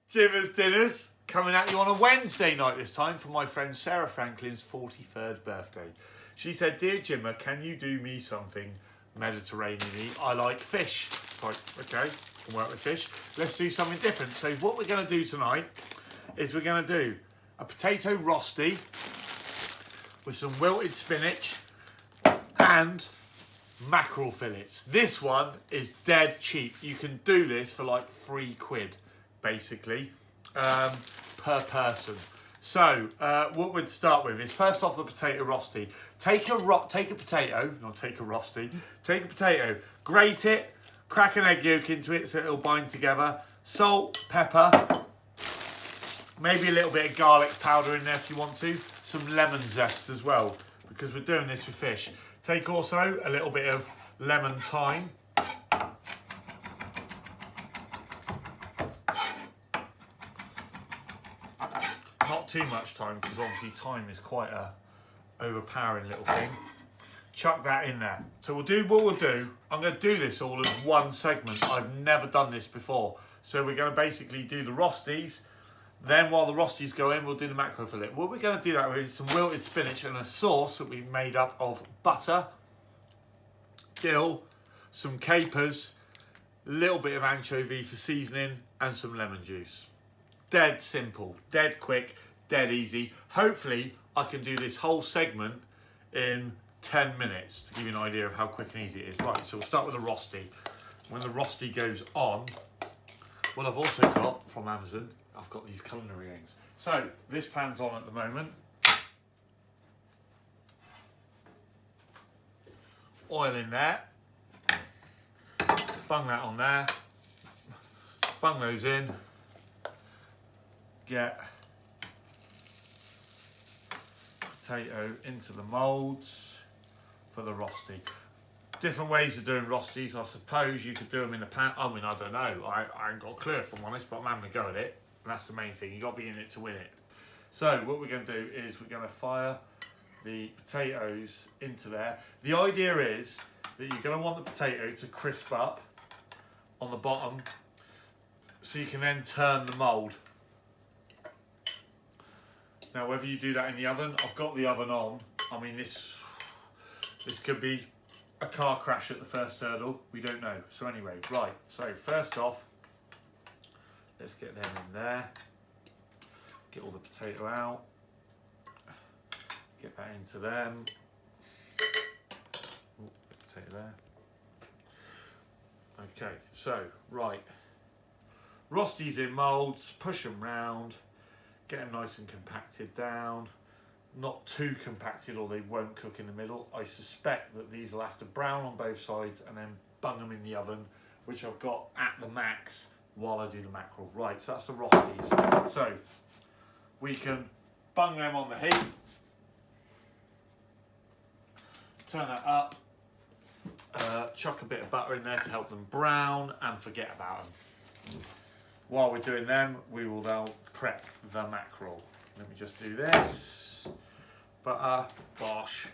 Jimmer's Dinners coming at you on a Wednesday night this time for my friend Sarah Franklin's 43rd birthday. She said, "Dear Jimmer, can you do me something Mediterranean-y? I like fish." Like, okay, can work with fish. Let's do something different. So what we're going to do tonight is we're going to do a potato rosti with some wilted spinach and mackerel fillets. This one is dead cheap. You can do this for like £3, basically, per person. So what we'd start with is first off the potato rosti. Take a potato, grate it, crack an egg yolk into it so it'll bind together. Salt, pepper, maybe a little bit of garlic powder in there if you want to. Some lemon zest as well, because we're doing this with fish. Take also a little bit of lemon thyme. Not too much thyme, because obviously thyme is quite a overpowering little thing. Chuck that in there. So what we'll do, I'm going to do this all as one segment. I've never done this before. So we're going to basically do the rostis. Then while the rostis go in, we'll do the mackerel fillet. What we're going to do that with is some wilted spinach and a sauce that we made up of butter, dill, some capers, a little bit of anchovy for seasoning, and some lemon juice. Dead simple, dead quick, dead easy. Hopefully I can do this whole segment in 10 minutes to give you an idea of how quick and easy it is. Right, so we'll start with the rosti. When the rosti goes on, what I've also got from Amazon, I've got these culinary eggs. So this pan's on at the moment. Oil in there. Bung that on there. Bung those in. Get potato into the moulds for the rosti. Different ways of doing rostis. I suppose you could do them in a pan. I mean, I don't know. I ain't got a clue if I'm honest, but I'm having a go at it. And that's the main thing. You've got to be in it to win it. So what we're going to do is we're going to fire the potatoes into there. The idea is that you're going to want the potato to crisp up on the bottom so you can then turn the mould. Now, whether you do that in the oven, I've got the oven on. I mean, this could be a car crash at the first hurdle. We don't know. So anyway, right. So first off, let's get them in there. Get all the potato out. Get that into them. Ooh, potato there. Okay, so, right. Rostis in moulds, push them round. Get them nice and compacted down. Not too compacted or they won't cook in the middle. I suspect that these will have to brown on both sides and then bung them in the oven, which I've got at the max while I do the mackerel. Right, so that's the rostis. So we can bung them on the heat. Turn that up. Chuck a bit of butter in there to help them brown and forget about them. While we're doing them, we will now prep the mackerel. Let me just do this. Butter, bosh,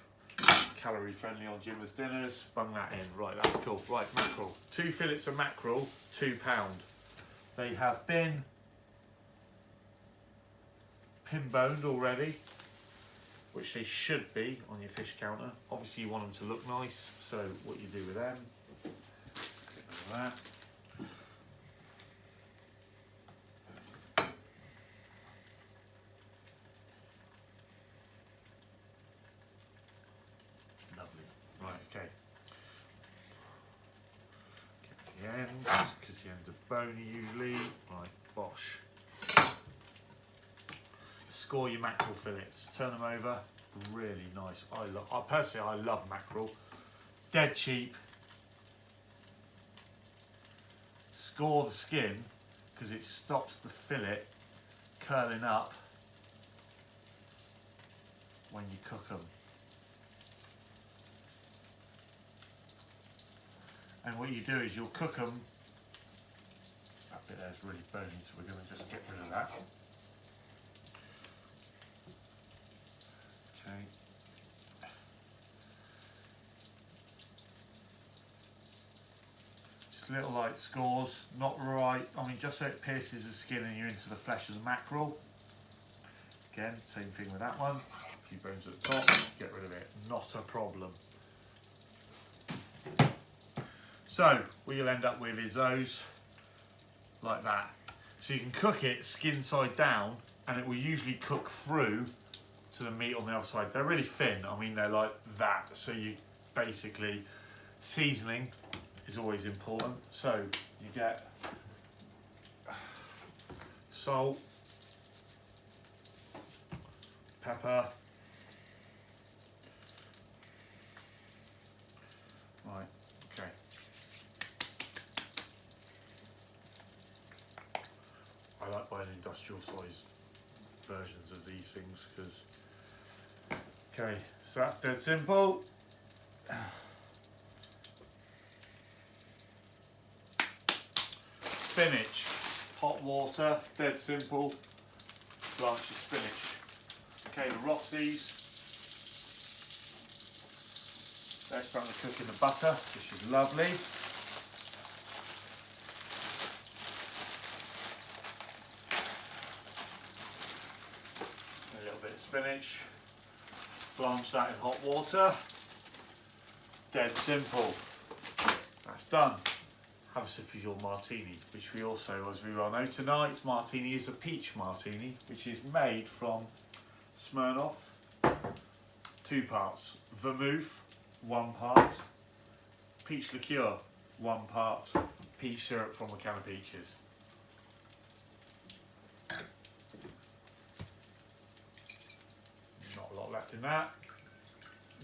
calorie friendly on Jimmer's Dinners. Bung that in. Right, that's cool. Right, mackerel. 2 fillets of mackerel, £2. They have been pin boned already, which they should be on your fish counter. Obviously you want them to look nice, so what you do with them, get rid of that. Okay. Get the ends, because the ends are bony usually. Right, bosh. Score your mackerel fillets. Turn them over. Really nice. Personally, I love mackerel. Dead cheap. Score the skin, because it stops the fillet curling up when you cook them. And what you do is you'll cook them. That bit there is really bony, so we're going to just get rid of that. Okay. little like scores, not right. I mean, just so it pierces the skin and you're into the flesh of the mackerel. Again, same thing with that one. A few bones at the top, get rid of it, not a problem. So what you'll end up with is those like that. So you can cook it skin side down, and it will usually cook through to the meat on the other side. They're really thin. I mean, they're like that. So you basically, seasoning is always important. So you get salt, pepper, right, okay. I like buying industrial size versions of these things because, okay, so that's dead simple. Spinach, hot water, dead simple, blanch your spinach. Okay, the Rostis, they're starting to cook in the butter, which is lovely. A little bit of spinach, blanch that in hot water, dead simple. That's done. Have a sip of your martini, which we also, as we well know, tonight's martini is a peach martini, which is made from Smirnoff, 2 parts, vermouth, 1 part, peach liqueur, 1 part, peach syrup from a can of peaches. Not a lot left in that,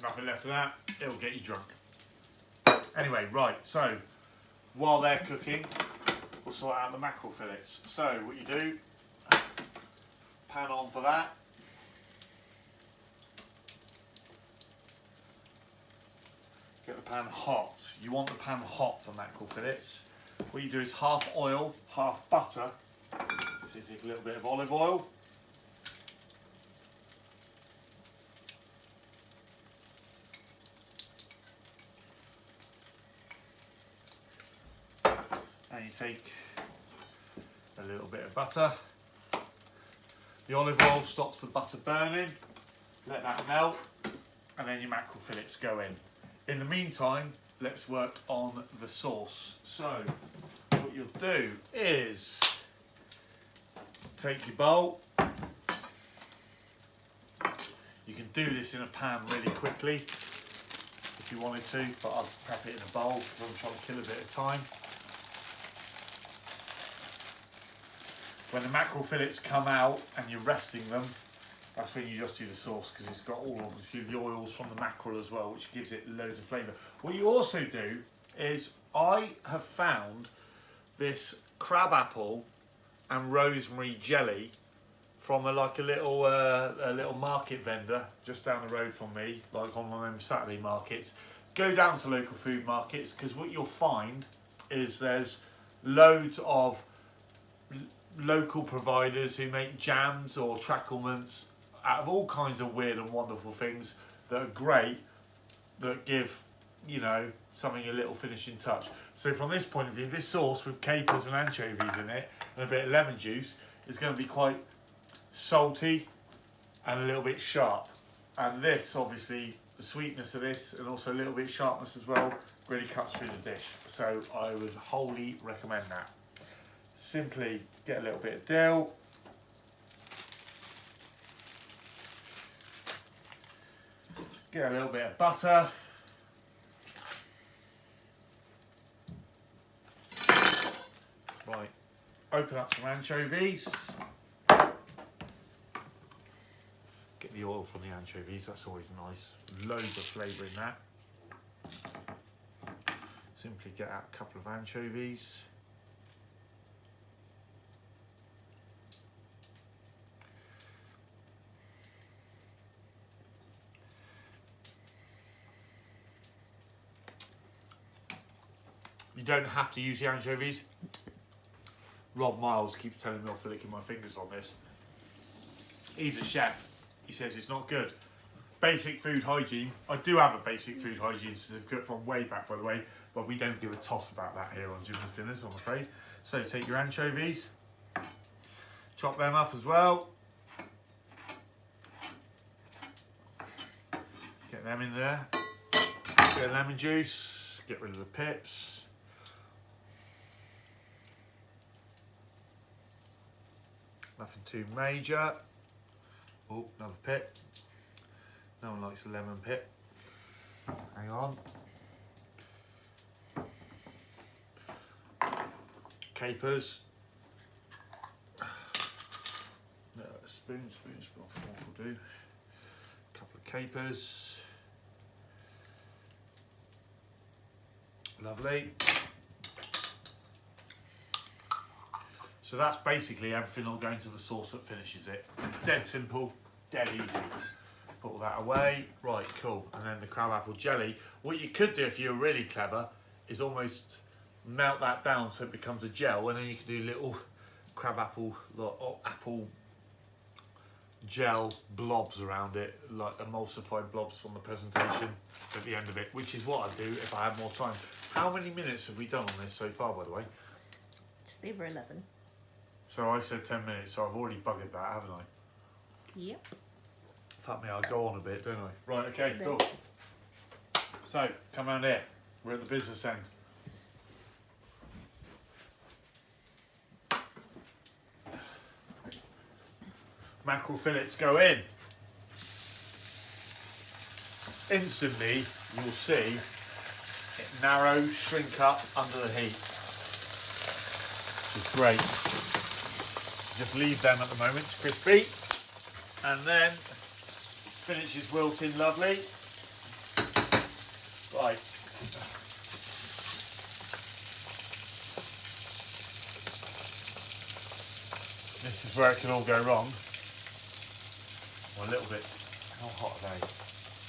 nothing left of that, it'll get you drunk. Anyway, right, so while they're cooking, we'll sort out the mackerel fillets. So what you do, pan on for that. Get the pan hot. You want the pan hot for mackerel fillets. What you do is half oil, half butter. So you take a little bit of olive oil. And you take a little bit of butter. The olive oil stops the butter burning. Let that melt, and then your mackerel fillets go in. In the meantime, let's work on the sauce. So, what you'll do is take your bowl. You can do this in a pan really quickly if you wanted to, but I'll prep it in a bowl because I'm trying to kill a bit of time. When the mackerel fillets come out and you're resting them, that's when you just do the sauce, because it's got all obviously the oils from the mackerel as well, which gives it loads of flavour. What you also do is, I have found this crab apple and rosemary jelly from a little market vendor just down the road from me, like on one of them Saturday markets. Go down to local food markets, because what you'll find is there's loads of local providers who make jams or tracklements out of all kinds of weird and wonderful things that are great, that give, you know, something a little finishing touch. So from this point of view, this sauce with capers and anchovies in it and a bit of lemon juice is going to be quite salty and a little bit sharp. And this, obviously, the sweetness of this and also a little bit of sharpness as well, really cuts through the dish. So I would wholly recommend that. Simply get a little bit of dill, get a little bit of butter, right, open up some anchovies, get the oil from the anchovies, that's always nice, loads of flavour in that. Simply get out a couple of anchovies. You don't have to use the anchovies. Rob Miles keeps telling me off for licking my fingers on this. He's a chef. He says it's not good. basic food hygiene. I do have a basic food hygiene certificate from way back, by the way, but we don't give a toss about that here on Jim's Dinners, I'm afraid. So take your anchovies, chop them up as well. Get them in there. Bit of lemon juice, get rid of the pips. Nothing too major. Oh, another pip. No one likes a lemon pip. Hang on. Capers. No, a spoon, fork will do. A couple of capers. Lovely. So that's basically everything will go into the sauce that finishes it. Dead simple, dead easy. Put all that away. Right, cool. And then the crabapple jelly. What you could do if you're really clever is almost melt that down so it becomes a gel, and then you can do little crabapple or apple gel blobs around it, like emulsified blobs from the presentation at the end of it, which is what I'd do if I had more time. How many minutes have we done on this so far, by the way? Just over 11. So I said 10 minutes, so I've already buggered that, haven't I? Yep. Fuck me, I'll go on a bit, don't I? Right, okay, cool. So, come round here. We're at the business end. Mackerel fillets go in. Instantly, you'll see it narrow, shrink up under the heat. Which is great. Just leave them at the moment, it's crispy. And then spinach is wilting lovely. Right. This is where it can all go wrong. I'm a little bit, how hot are they?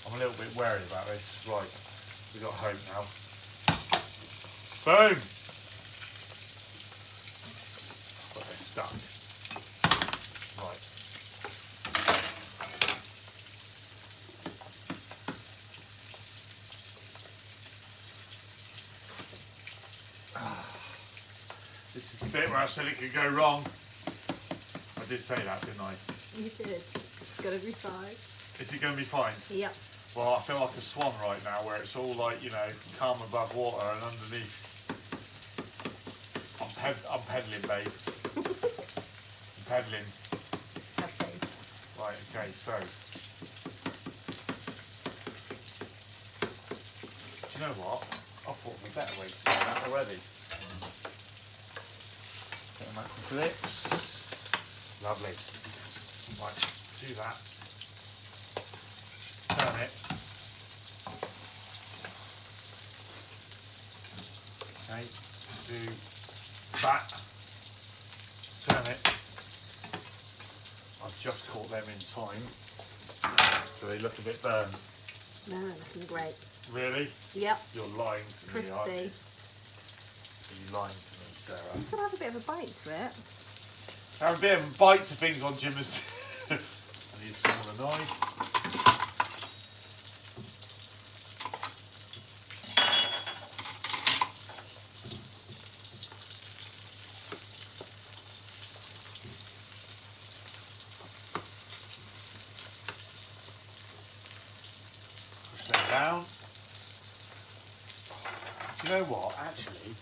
I'm a little bit wary about this. Right, we've got hope now. Boom! But they're stuck. Right. This is the bit where I said it could go wrong. I did say that, didn't I? You did. It's going to be fine. Is it going to be fine? Yep. Well, I feel like a swan right now, where it's all like, you know, calm above water, and underneath, I'm peddling, babe. I'm peddling. Have faith. Right, okay, so. Do you know what? I've thought of a better way to do that already. Get the mackerel fillets. Lovely. Right, do that. Turn it. Okay, do that. Turn it. I've just caught them in time, so they look a bit burned. No, looking great. Really? Yep. You're lying to me, aren't you? Crispy. You're lying to me, Sarah. You could have a bit of a bite to it. Have a bit of a bite to things on Jim's. I need a smaller knife. Push them down. Do you know what? Actually,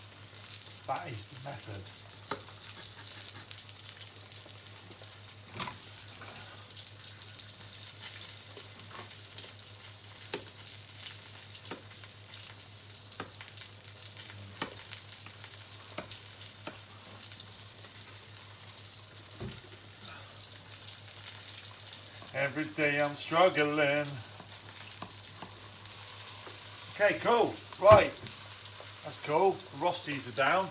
that is the method. Every day I'm struggling. Okay, cool. Right. That's cool. The Rostis are down.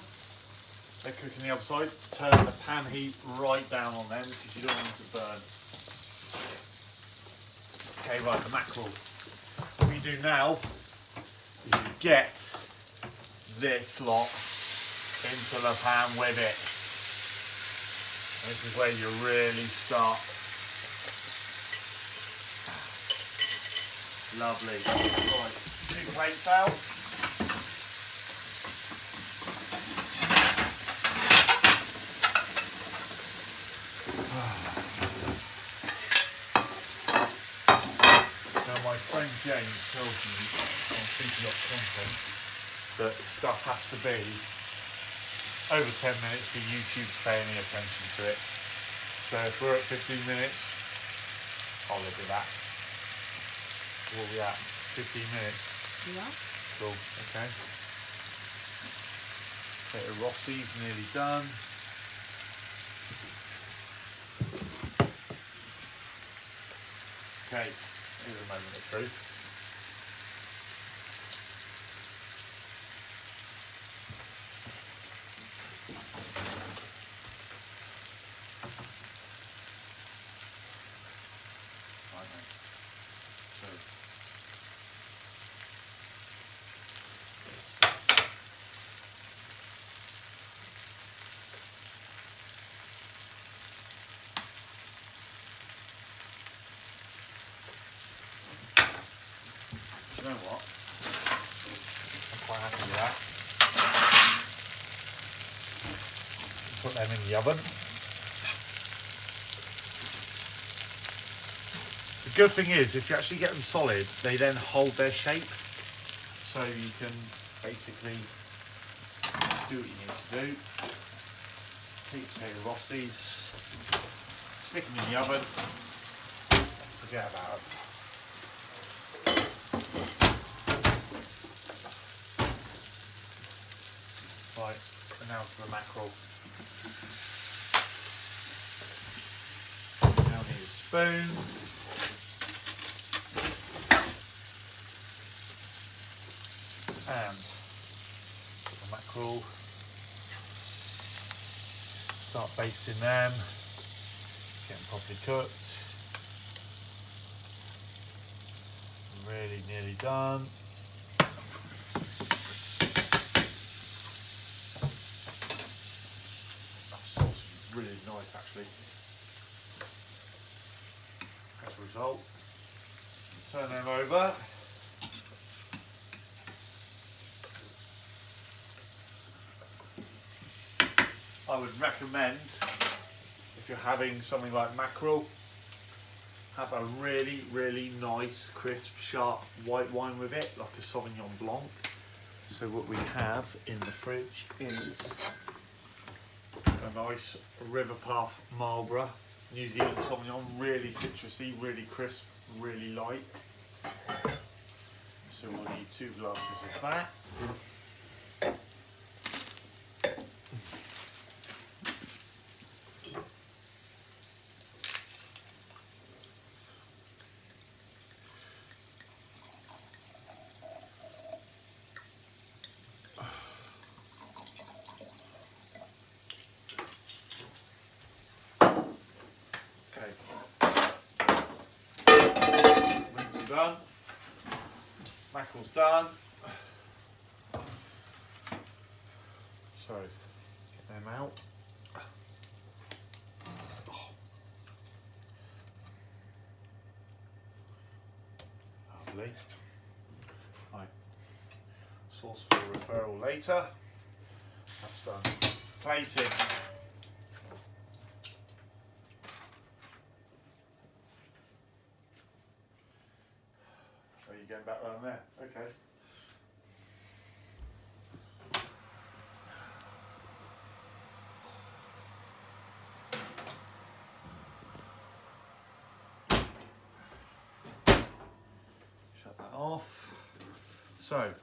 They're cooking the other side. Turn the pan heat right down on them because you don't want them to burn. Okay, right, the mackerel. What you do now is you get this lot into the pan with it. This is where you really start Lovely. Right, 2 plates out. Now my friend James tells me on Feedlot Content that stuff has to be over 10 minutes for YouTube to pay any attention to it. So if we're at 15 minutes, I'll live with that. What are we at? 15 minutes? Yeah. Cool, okay. Okay, the Rosti's nearly done. Okay, here's a moment of truth. Right, mate. So, do you know what? I'm quite happy with that. Put them in the oven. The good thing is, if you actually get them solid, they then hold their shape. So you can basically do what you need to do. Heat potato Rostis, stick them in the oven, forget about it. Right, and now to the mackerel. Now need a spoon. And the mackerel. Start basting them, getting properly cooked. Really nearly done. That sauce is really nice actually. As a result, turn them over. I would recommend, if you're having something like mackerel, have a really, really nice, crisp, sharp white wine with it, like a Sauvignon Blanc. So what we have in the fridge is a nice River Path Marlborough New Zealand Sauvignon, really citrusy, really crisp, really light. So we'll need 2 glasses of that. Done. Mackerel's done. So, get them out. Oh. Lovely. Right. Sauce for referral later. That's done. Plating. Going back round there, okay. Shut that off. So,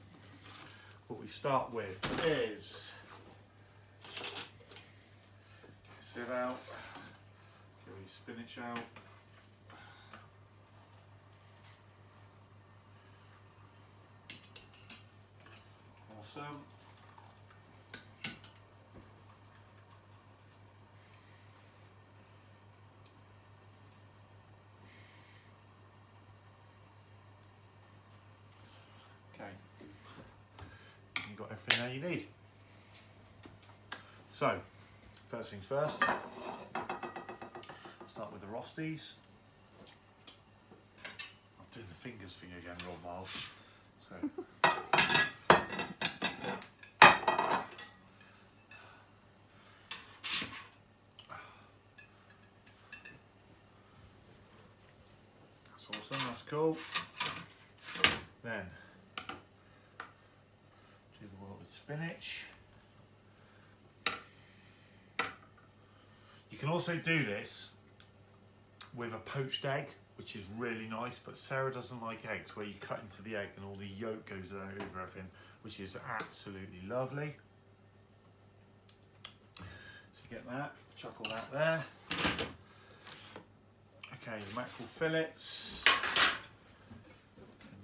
what we start with is sieve out, get your spinach out. Awesome. Okay, you've got everything there you need. So, first things first, start with the Rostis. I'll doing the fingers thing again, Rob Miles. So. That's awesome, that's cool. Then, do the wilted spinach. You can also do this with a poached egg, which is really nice, but Sarah doesn't like eggs, where you cut into the egg and all the yolk goes over everything, which is absolutely lovely. So you get that, chuck all that there. Okay, mackerel fillets,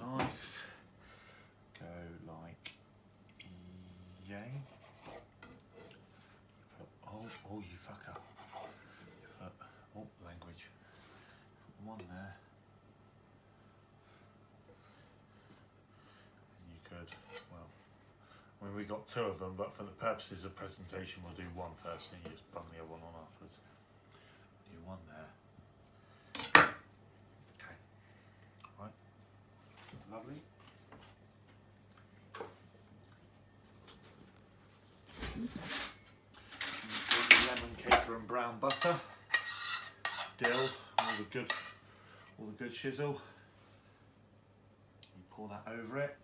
a knife, go like yay. Oh, you fucker. Oh, language. One there. And you could, well, I mean, we got two of them, but for the purposes of presentation, we'll do one first and you just bung the other one on afterwards. Do one there. Okay. Right. Lovely. Lemon caper and brown butter. Dill, all the good shizzle. You pour that over it.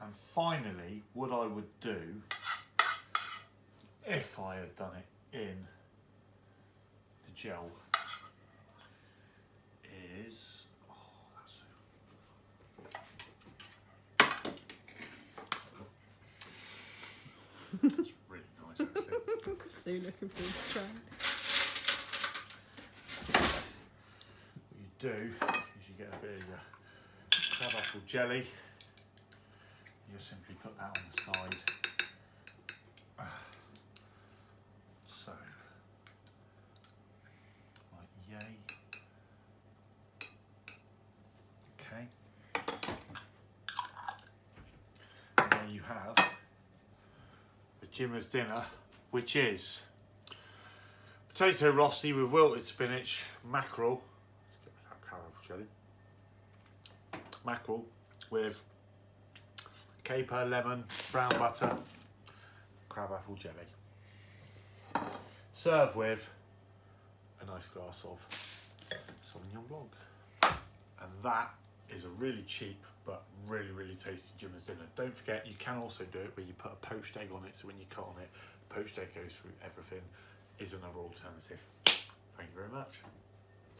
And finally, what I would do, if I had done it in the gel, is it's really nice actually. I'm so looking forward to trying. What you do is you get a bit of your crab apple jelly. You simply put that on the side. So, like yay. Okay. And there you have the Jimmer's dinner, which is potato Rosti with wilted spinach, mackerel. Let's get that crab apple jelly. Mackerel with caper, lemon, brown butter, crab apple jelly. Serve with a nice glass of Sauvignon Blanc. And that is a really cheap but really, really tasty Jimmer's dinner. Don't forget, you can also do it where you put a poached egg on it, so when you cut on it, the poached egg goes through everything, is another alternative. Thank you very much.